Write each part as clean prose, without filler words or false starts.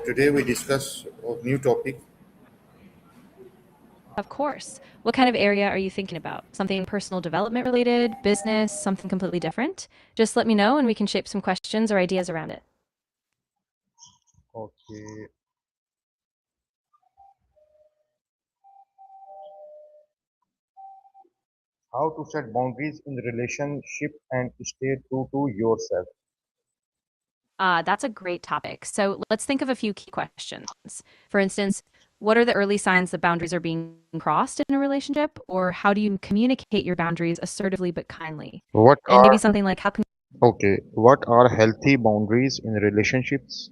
Today we discuss a new topic. Of course. What kind of area are you thinking about? Something personal development related, business, something completely different? Just let me know and we can shape some questions or ideas around it. Okay, how to set boundaries in relationship and stay true to yourself. That's a great topic. So let's think of a few key questions. For instance, what are the early signs that boundaries are being crossed in a relationship? Or how do you communicate your boundaries assertively but kindly? What And maybe are something like, how can what are healthy boundaries in relationships?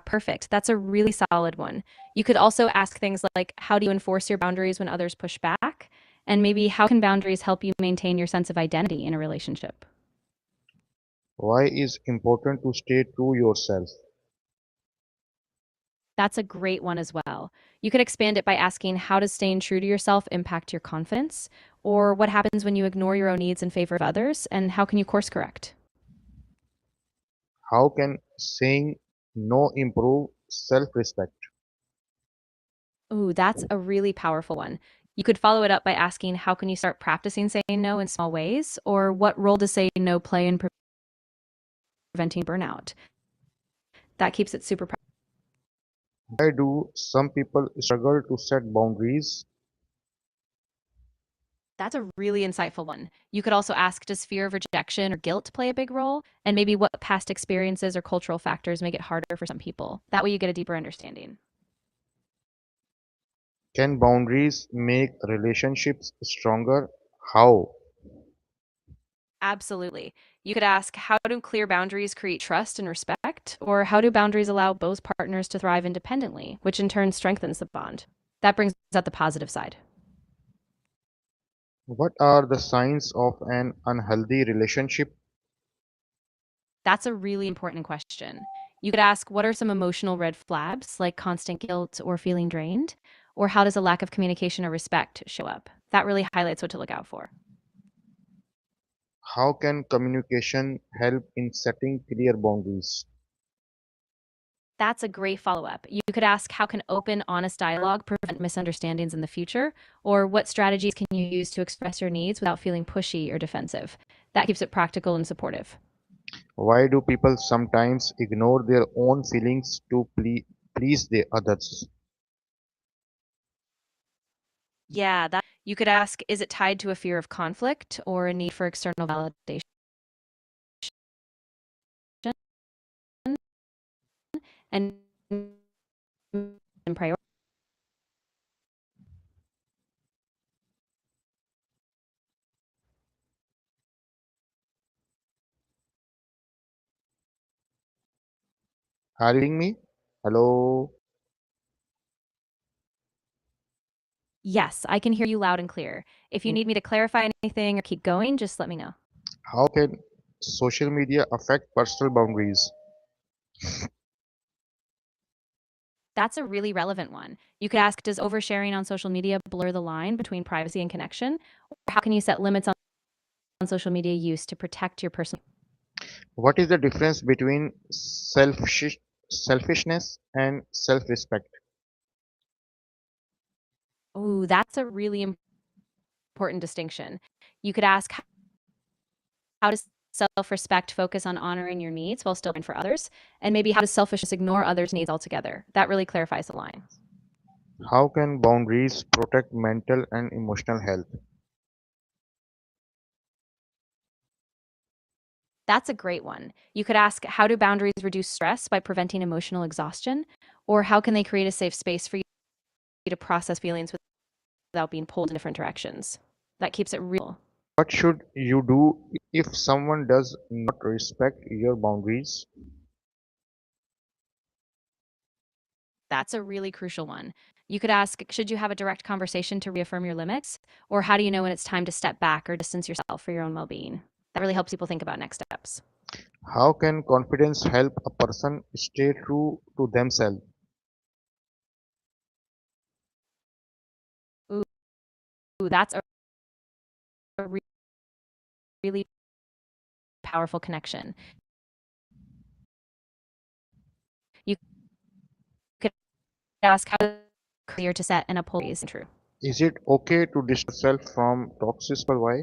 perfect. That's a really solid one. You could also ask things like, how do you enforce your boundaries when others push back? And maybe how can boundaries help you maintain your sense of identity in a relationship? Why is important to stay true yourself? That's a great one as well. You could expand it by asking, how does staying true to yourself impact your confidence? Or what happens when you ignore your own needs in favor of others? And how can you course correct? How can saying no improve self-respect? Ooh, that's a really powerful one. You could follow it up by asking, how can you start practicing saying no in small ways? Or what role does saying no play in preventing burnout? That keeps it super. Why do some people struggle to set boundaries? That's a really insightful one. You could also ask, does fear of rejection or guilt play a big role? And maybe what past experiences or cultural factors make it harder for some people? That way you get a deeper understanding. Can boundaries make relationships stronger? How? Absolutely. You could ask, how do clear boundaries create trust and respect? Or how do boundaries allow both partners to thrive independently, which in turn strengthens the bond? That brings out the positive side. What are the signs of an unhealthy relationship? That's a really important question. You could ask, what are some emotional red flags, like constant guilt or feeling drained? Or how does a lack of communication or respect show up? That really highlights what to look out for. How can communication help in setting clear boundaries? That's a great follow up. You could ask, how can open, honest dialogue prevent misunderstandings in the future? Or what strategies can you use to express your needs without feeling pushy or defensive? That keeps it practical and supportive. Why do people sometimes ignore their own feelings to please the others? Yeah, that you could ask, is it tied to a fear of conflict or a need for external validation? And priority. Are you hearing me? Hello? Yes, I can hear you loud and clear. If you need me to clarify anything or keep going, just let me know. How can social media affect personal boundaries? That's a really relevant one. You could ask, does oversharing on social media blur the line between privacy and connection? Or how can you set limits on social media use to protect your personal? What is the difference between selfishness and self-respect? Oh, that's a really important distinction. You could ask, how does self-respect focus on honoring your needs while still caring for others? And maybe how does selfishness ignore others' needs altogether? That really clarifies the line. How can boundaries protect mental and emotional health? That's a great one. You could ask, how do boundaries reduce stress by preventing emotional exhaustion? Or how can they create a safe space for you to process feelings without being pulled in different directions? That keeps it real. What should you do if someone does not respect your boundaries? That's a really crucial one. You could ask, should you have a direct conversation to reaffirm your limits? Or how do you know when it's time to step back or distance yourself for your own well being? That really helps people think about next steps. How can confidence help a person stay true to themselves? Ooh, that's a really powerful connection. You could ask how clear to set and uphold is true. Is it okay to distance yourself from toxic people? Why?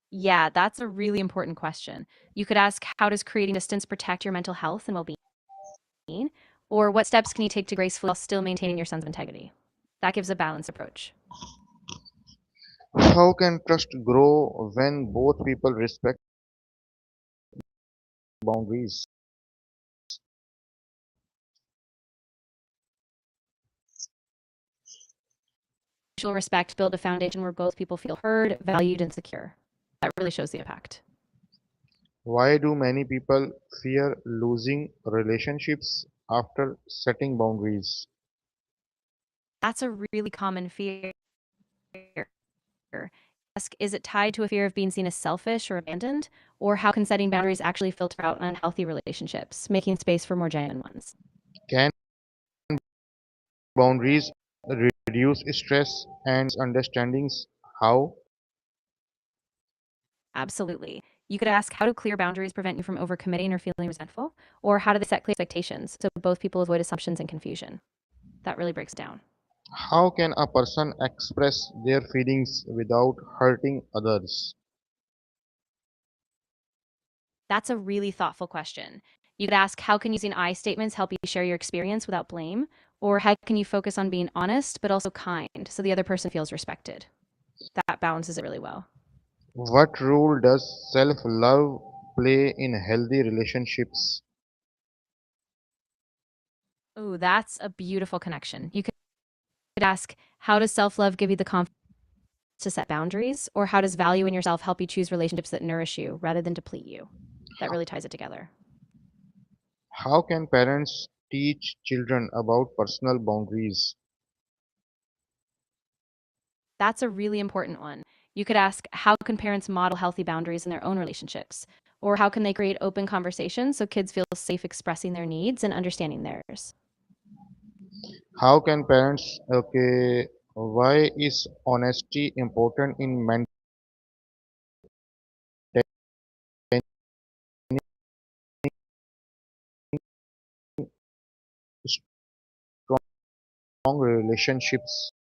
Yeah, that's a really important question. You could ask, how does creating distance protect your mental health and well-being? Or what steps can you take to gracefully while still maintaining your sense of integrity? That gives a balanced approach. How can trust grow when both people respect boundaries? Mutual respect build a foundation where both people feel heard, valued, and secure. That really shows the impact. Why do many people fear losing relationships after setting boundaries? That's a really common fear. Ask, is it tied to a fear of being seen as selfish or abandoned? Or how can setting boundaries actually filter out unhealthy relationships, making space for more genuine ones? Can boundaries reduce stress and misunderstandings? How? Absolutely. You could ask, how do clear boundaries prevent you from overcommitting or feeling resentful? Or how do they set clear expectations so both people avoid assumptions and confusion? That really breaks down. How can a person express their feelings without hurting others? That's a really thoughtful question. You could ask, how can using I statements help you share your experience without blame? Or how can you focus on being honest but also kind so the other person feels respected? That balances it really well. What role does self love play in healthy relationships? Oh, that's a beautiful connection. You could ask, how does self love give you the confidence to set boundaries? Or how does valuing yourself help you choose relationships that nourish you rather than deplete you? That really ties it together. How can parents teach children about personal boundaries? That's a really important one. You could ask, how can parents model healthy boundaries in their own relationships? Or how can they create open conversations so kids feel safe expressing their needs and understanding theirs? How can parents, okay, why is honesty important in maintaining strong relationships?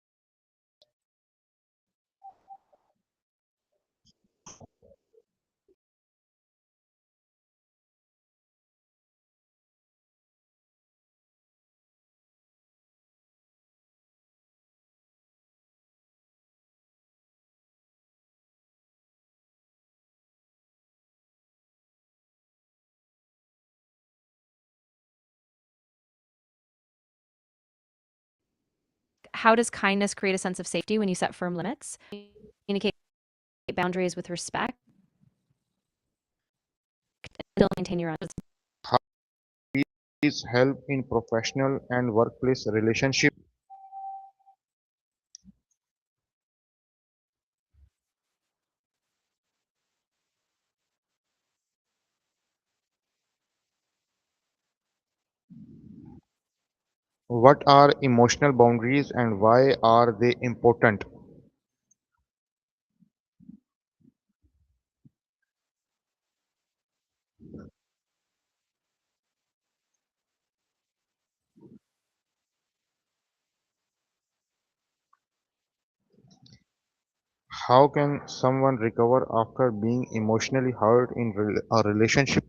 How does kindness create a sense of safety when you set firm limits? Communicate boundaries with respect and still maintain your own. How does help in professional and workplace relationships? What are emotional boundaries and why are they important? How can someone recover after being emotionally hurt in a relationship?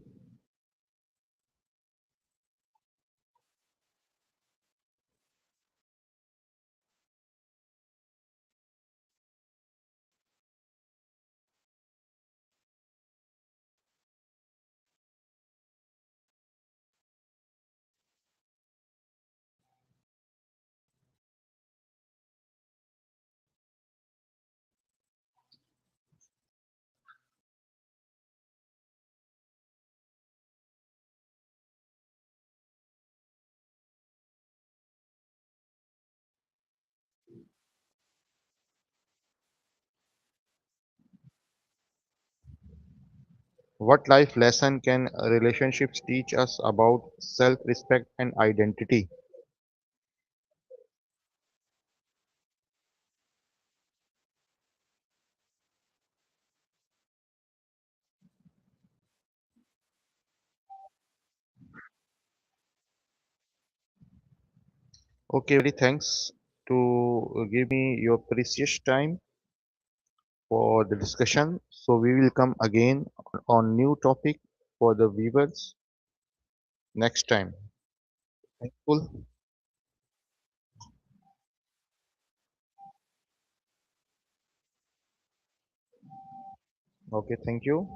What life lesson can relationships teach us about self-respect and identity? Okay, very thanks to give me your precious time for the discussion. So we will come again on new topic for the viewers next time. Thankful. Okay, thank you.